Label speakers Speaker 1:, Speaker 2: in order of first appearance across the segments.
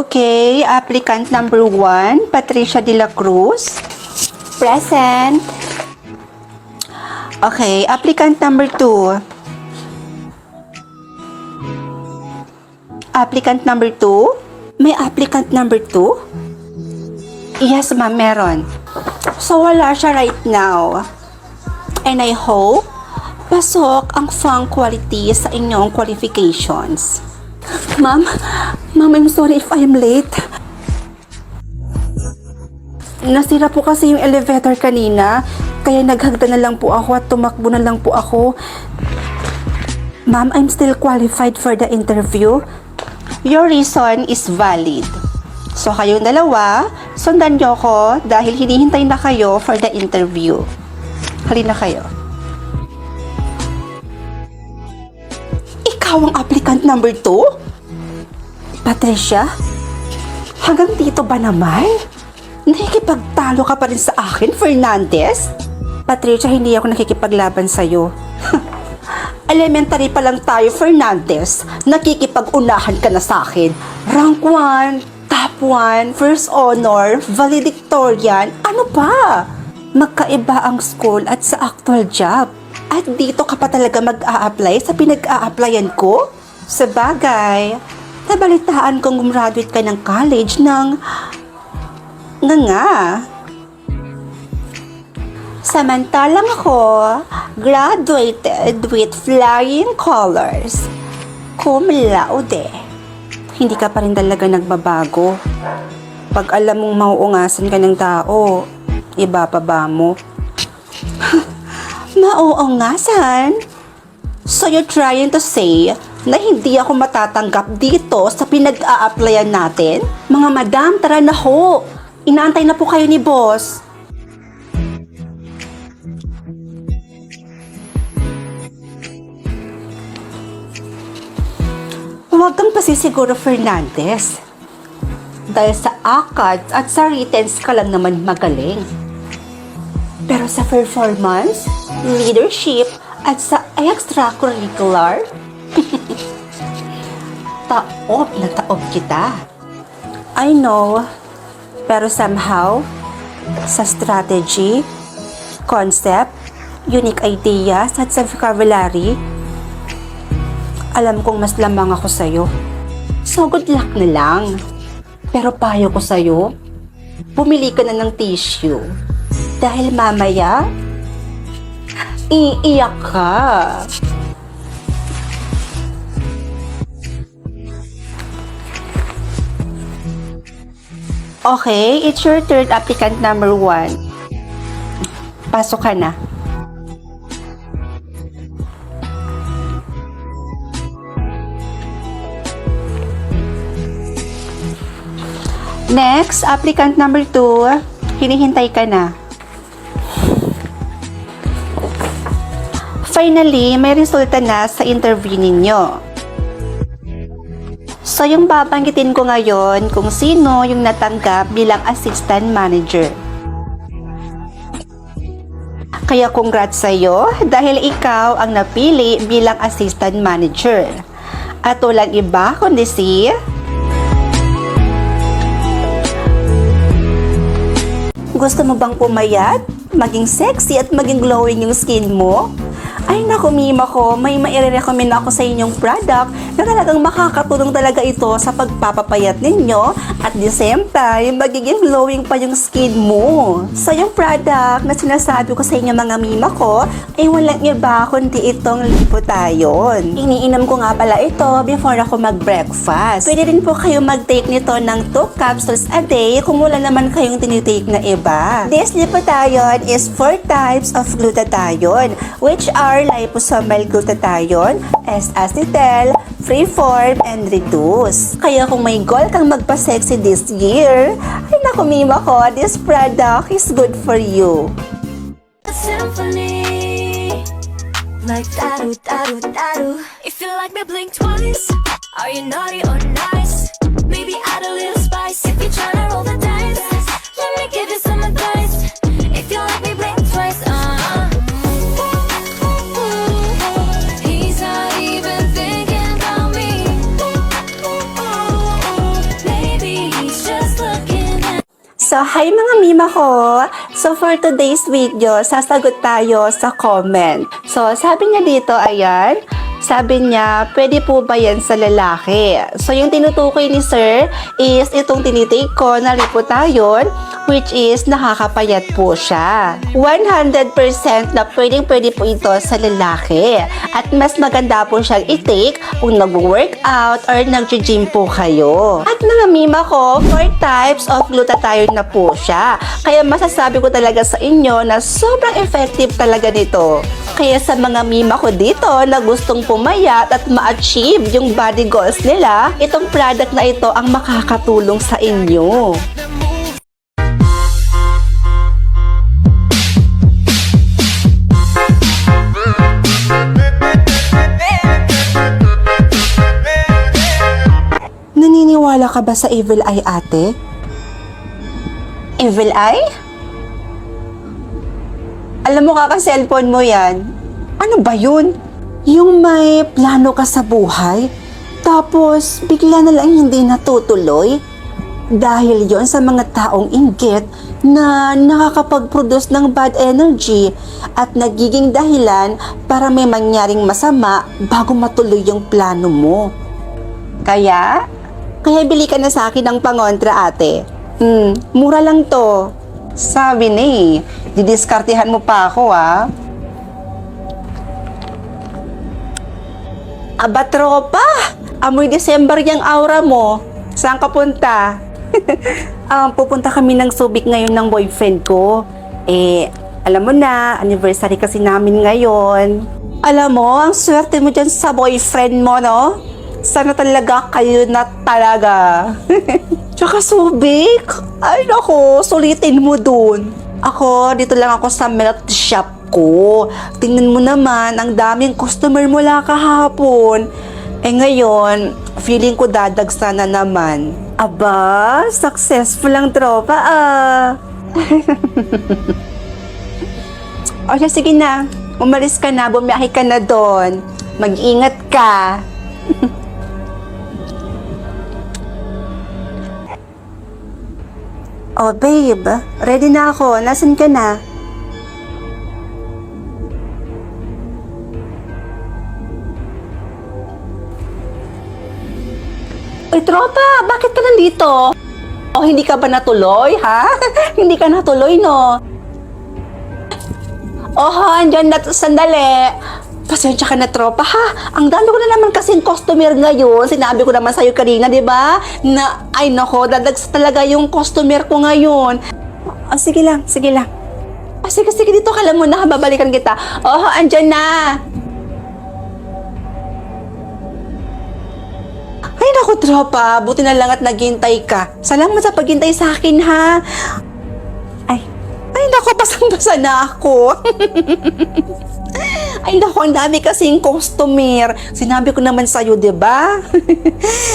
Speaker 1: Okay, applicant number 1, Patricia de la Cruz. Present. Okay, applicant number 2. Applicant number 2? May applicant number 2? Yes, ma'am, meron. So, wala siya right now. And I hope pasok ang funk quality sa inyong qualifications. Ma'am, I'm sorry if I'm late. Nasira po kasi yung elevator kanina, kaya naghagda na lang po ako at tumakbo na lang po ako. Ma'am, I'm still qualified for the interview. Your reason is valid. So, kayong dalawa, sundan nyo ko dahil hinihintay na kayo for the interview. Halina kayo. Ikaw ang applicant number 2? Patricia? Hanggang dito ba naman? Nakikipagtalo ka pa rin sa akin, Fernandez? Patricia, hindi ako nakikipaglaban sa'yo. Elementary pa lang tayo, Fernandez. Nakikipag-unahan ka na sa akin. Rank 1, top 1, first honor, valedictorian, ano pa? Magkaiba ang school at sa actual job. At dito ka pa talaga mag-a-apply sa pinag-a-applyan ko? Sabagay, nabalitaan kong gumraduate ka ng college ng... nga. Samantalang ako, graduated with flying colors. Cum laude. Hindi ka pa rin talaga nagbabago. Pag alam mong mauungasan ka ng tao, iba pa ba mo? Mauungasan? So you're trying to say na hindi ako matatanggap dito sa pinag-a-applyan natin? Mga madam, tara na ho. Inaantay na po kayo ni boss. Huwag kang pasisiguro, Fernandez. Dahil sa ACADS at sa writtens ka lang naman magaling. Pero sa performance, leadership, at sa extracurricular, taob na taob kita. I know, pero somehow, sa strategy, concept, unique ideas, at sa vocabulary, alam kong mas lamang ako sa'yo. So good luck na lang. Pero payo ko sa'yo, bumili ka na ng tissue. Dahil mamaya, iiyak ka. Okay, it's your third applicant number 1. Pasok ka na. Next, applicant number 2, hinihintay ka na. Finally, may resulta na sa interview ninyo. So, yung babanggitin ko ngayon kung sino yung natanggap bilang assistant manager. Kaya congrats sa'yo dahil ikaw ang napili bilang assistant manager. At walang iba kundi si... Gusto mo bang pumayat? Maging sexy at maging glowing yung skin mo? Ay naku, Mima ko, may maire-recommend ako sa inyong product na talagang makakatulong talaga ito sa pagpapapayat ninyo at the same time, magiging glowing pa yung skin mo. So yung product na sinasabi ko sa inyo mga Mima ko ay walang iba kundi itong Liputayon. Iniinom ko nga pala ito before ako mag-breakfast. Pwede rin po kayo mag-take nito ng 2 capsules a day kung wala naman kayong tinitake na iba. This Liputayon is 4 types of glutathione which are liposomal glutathione, S-acetyl, freeform, and reduce. Kaya kung may goal kang magpa-sexy this year, ay naku Mima ko, this product is good for you.
Speaker 2: Symphony, like tattoo, tattoo, tattoo. If you like me, blink twice. Are you naughty or nice? Maybe add a little spice. If you're tryna roll the dice, let me give you some advice. If you like me, blink twice. He's not even thinking about me. Maybe
Speaker 1: So, hi mga mima ko! So, for today's video, sasagot tayo sa comment. So, sabi niya dito, ayan, sabi niya, pwede po ba yan sa lalaki? So, yung tinutukoy ni sir is itong tinitake ko na Lipotayon, which is nakakapayat po siya. 100% na pwede po ito sa lalaki. At mas maganda po siyang i-take kung nag-workout or nag-gym po kayo. At mga mima ko, 4 types of glutathione na po siya. Kaya masasabi ko talaga sa inyo na sobrang effective talaga nito. Kaya sa mga mima ko dito na gustong pumayat at ma-achieve yung body goals nila, itong product na ito ang makakatulong sa inyo. Naniniwala ka ba sa evil eye, ate? Evil eye? Alam mo, kaka-cellphone mo yan. Ano ba yun? Yung may plano ka sa buhay, tapos bigla na lang hindi natutuloy? Dahil yon sa mga taong inggit na nakakapag-produce ng bad energy at nagiging dahilan para may mangyaring masama bago matuloy yung plano mo. Kaya bili ka na sa akin ng pangontra, ate. Mura lang to. Sabi ni, didiskartehan mo pa ako, ah. Aba, tropa! Amoy December yung aura mo. Saan ka punta? Pupunta kami ng Subic ngayon ng boyfriend ko. Alam mo na, anniversary kasi namin ngayon. Alam mo, ang swerte mo dyan sa boyfriend mo, no? Sana talaga kayo na talaga. Tsaka Subic, ay nako, sulitin mo dun. Ako, dito lang ako sa milk shop ko. Tingnan mo naman, ang daming customer mula kahapon. Ngayon, feeling ko dadagsa na naman. Aba, successful ang tropa, ah. O siya, sige na. Umalis ka na, bumiyahe ka na doon. Mag-ingat ka. Oh, babe, ready na ako. Nasaan ka na? Uy, tropa, bakit ka nandito? O, hindi ka ba natuloy, ha? Hindi ka natuloy, no? Oho, andyan na, sandali. Pasensya ka na, tropa, ha? Ang dami ko na naman kasing customer ngayon. Sinabi ko naman sa'yo kanina, di ba? Na, ay nako, dadagsa talaga yung customer ko ngayon. Sige lang, sige lang. Sige, dito ka lang muna, babalikan kita. Oh, andyan na. Ay nako, tropa, buti na lang at naghintay ka. Salamat sa paghintay sa akin, ha? Ay nako, pasang-basa na ako. Ay naku, ang dami kasing customer. Sinabi ko naman sa'yo, diba?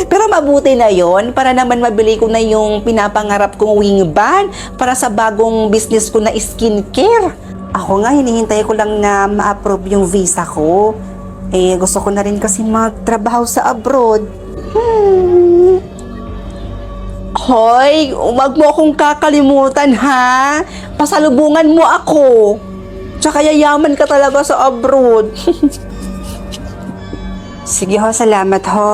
Speaker 1: Pero mabuti na yon para naman mabili ko na yung pinapangarap kong wing band para sa bagong business ko na skincare. Ako nga, hinihintay ko lang na ma-approve yung visa ko. Gusto ko na rin kasi magtrabaho sa abroad. Hoy, huwag mo akong kakalimutan, ha? Pasalubungan mo ako. Tsaka yayaman ka talaga sa abroad. Sige ho, salamat ho.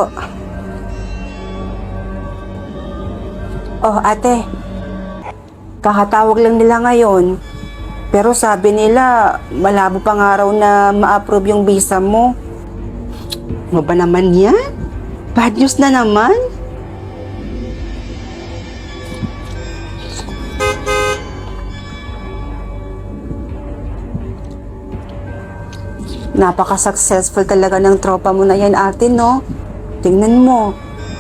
Speaker 1: Oh, ate. Kakatawag lang nila ngayon. Pero sabi nila, malabo pang araw na ma-approve yung visa mo. Ano ba naman yan? Bad news na naman? Napaka-successful talaga ng tropa mo na yan, ate, no? Tingnan mo,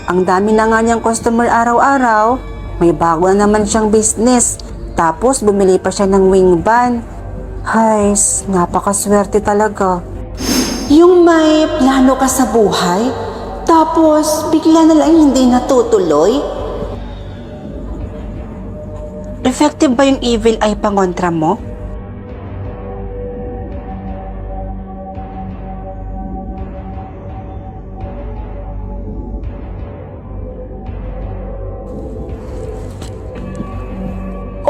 Speaker 1: ang dami na nga niyang customer araw-araw. May bago na naman siyang business. Tapos, bumili pa siya ng wing band. Hay, napakaswerte talaga. Yung may plano ka sa buhay, tapos bigla na lang hindi natutuloy. Effective ba yung evil eye pangontra mo?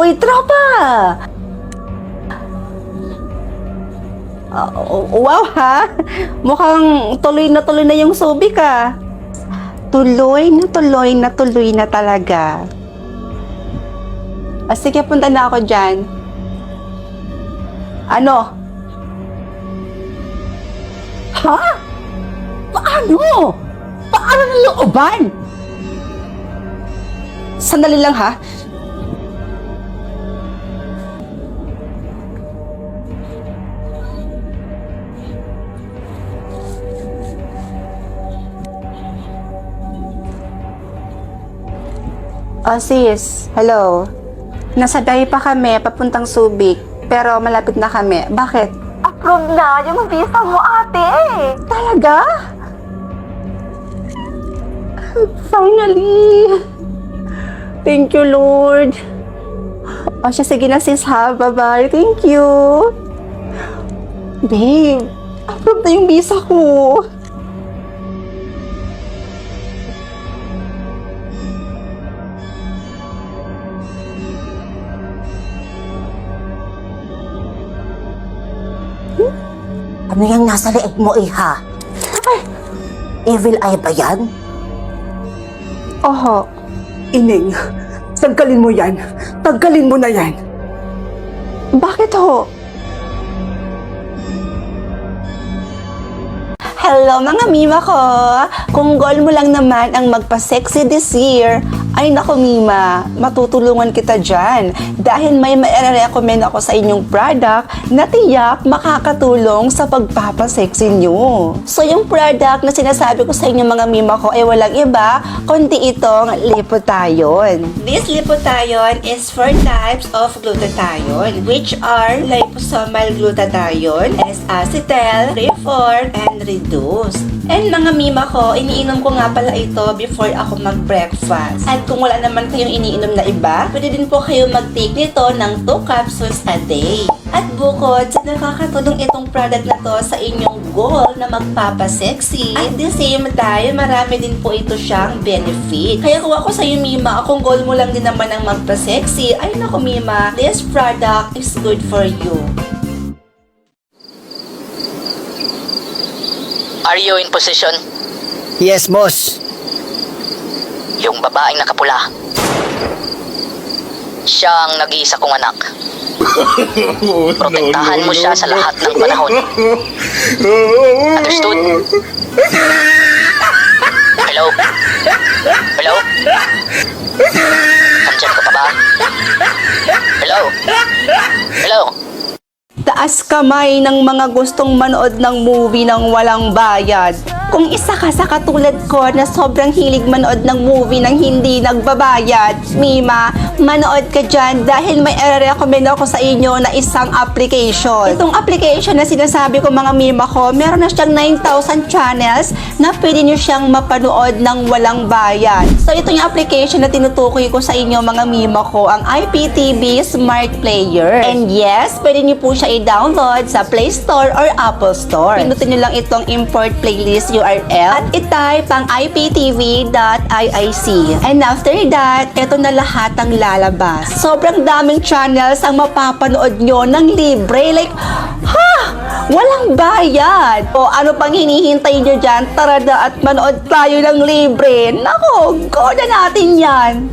Speaker 1: Uy, tropa! Wow ha! Mukhang tuloy na yung subik ah. Tuloy na talaga. Sige, punta na ako dyan. Ano? Ha? Paano? Paano ng looban? Sandali lang ha. Oh sis, hello. Nasa biyahe pa kami, papuntang Subic. Pero malapit na kami. Bakit? Approve na yung visa mo, ate. Talaga? Finally. Thank you, Lord. O siya, sige na sis ha. Bye-bye. Thank you. Babe, approve na yung visa ko.
Speaker 3: Ano yung nasa leeg mo, iha? Evil eye ba yan?
Speaker 1: Oho. Ining, tanggalin mo yan. Tanggalin mo na yan. Bakit ho? Hello mga mima ko! Kung goal mo lang naman ang magpa-sexy this year, ay naku mima, matutulungan kita dyan. Dahil may ma-recommend ako sa inyong product na tiyak makakatulong sa pagpapasexy nyo. So yung product na sinasabi ko sa inyo mga mima ko ay walang iba, kundi itong Lipotayon. This Lipotayon is 4 types of glutathione, which are liposomal glutathione, S-acetyl, Refor, and Reduce. And mga mima ko, iniinom ko nga pala ito before ako mag-breakfast. At kung wala naman kayong iniinom na iba, pwede din po kayo mag-take nito ng 2 capsules a day. At bukod sa nakakatulong itong product na to sa inyong goal na magpapasexy, at the same time, marami din po ito siyang benefit. Kaya kung ako sa iyo, mima, kung goal mo lang din naman ang magpa-sexy, ay naku mima, this product is good for you.
Speaker 4: Are you in position?
Speaker 5: Yes, boss.
Speaker 4: Yung babaeng nakapula. Siya ang nag-iisa kong anak. Protektahan mo siya sa lahat ng panahon. Understood? Hello? Hello? Andyan ka pa ba? Hello? Hello?
Speaker 1: Taas kamay ng mga gustong manood ng movie ng walang bayad. Kung isa ka sa katulad ko na sobrang hilig manood ng movie ng hindi nagbabayad, mima, manood ka dyan dahil may i-recommend ako sa inyo na isang application. Itong application na sinasabi ko mga mima ko, meron na siyang 9,000 channels na pwede nyo siyang mapanood ng walang bayad. So ito yung application na tinutukoy ko sa inyo mga mima ko, ang IPTV Smart Player. And yes, pwede nyo po siya i-download sa Play Store or Apple Store. Pinutin nyo lang itong import playlist URL at i-type ang iptv.iic. And after that, ito na lahat ang lalabas. Sobrang daming channels ang mapapanood nyo ng libre. Like, ha! Walang bayad! O ano pang hinihintay nyo dyan? Tara na at manood tayo ng libre. Nako, go na natin yan!